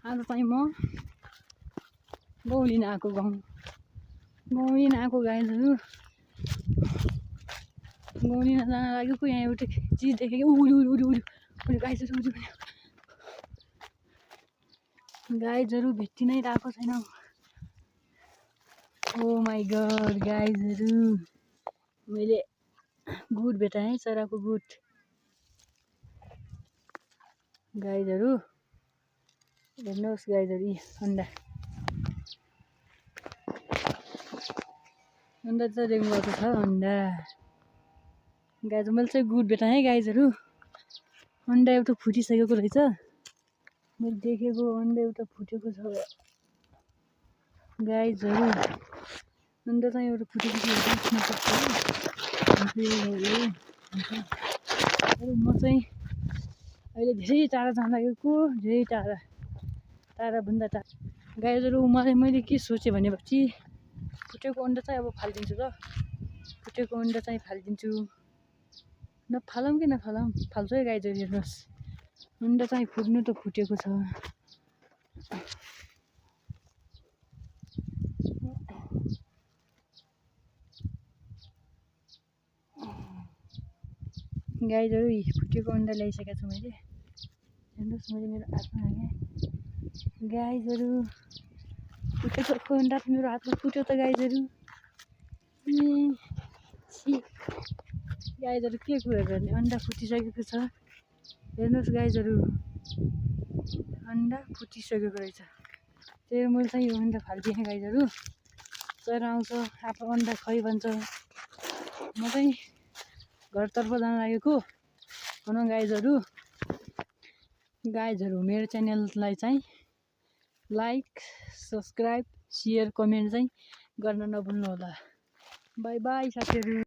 आज चाहिँ म गहुँ लिन आएको गाईहरू गहुँ लिन जान लागेको। यहाँ एउटा चिज देखेको उड्यो गाईहरू भेट्टी नै रहेको छैन। ओ माई गड गाईहरू मैले गुड भेटाएँ, चराको गुड। गाईहरू हेर्नुहोस्, गाईहरू यी अन्डा चाहिँ रेग्नु भएको छ। अन्डा गाईहरू मैले चाहिँ गुड भेटाएँ। गाईहरू अन्डा एउटा फुटिसकेको रहेछ। मैले देखेको अन्डा एउटा फुटेको छ। गाईहरू अन्डा चाहिँ एउटा फुटेको छ। म चाहिँ अहिले धेरै टाढा जान लागेको, धेरै टाढाभन्दा टाढा। गाईहरू मैले के सोचेँ भनेपछि फुटेको अन्डा चाहिँ अब फालिदिन्छु ल। फुटेको अन्डा चाहिँ फालिदिन्छु। नफालौँ कि नफालौँ, फाल्छु है गाईहरू। हेर्नुहोस्, अन्डा चाहिँ फुट्नु त फुटेको छ। गाईहरू फुटेको अन्डा ल्याइसकेको छु मैले। हेर्नुहोस्, मैले मेरो हातमा हालेँ। गाईहरू फुटेको अन्डा मेरो हातमा फुट्यो त गाईहरू। गाईहरू के कुरा गर्ने, अन्डा फुटिसकेको छ। हेर्नुहोस् गाईहरू, अन्डा फुटिसकेको रहेछ। त्यही मैले चाहिँ यो अन्डा फालिदिएँ। गाईहरू चरा आउँछ, आफ्नो अन्डा खै भन्छ। म चाहिँ घरतर्फ जान लागेको। भनौँ गाईहरू मेरो च्यानललाई चाहिँ लाइक, सब्सक्राइब, सेयर, कमेन्ट चाहिँ गर्न नभुल्नु होला। बाई बाई साथीहरू।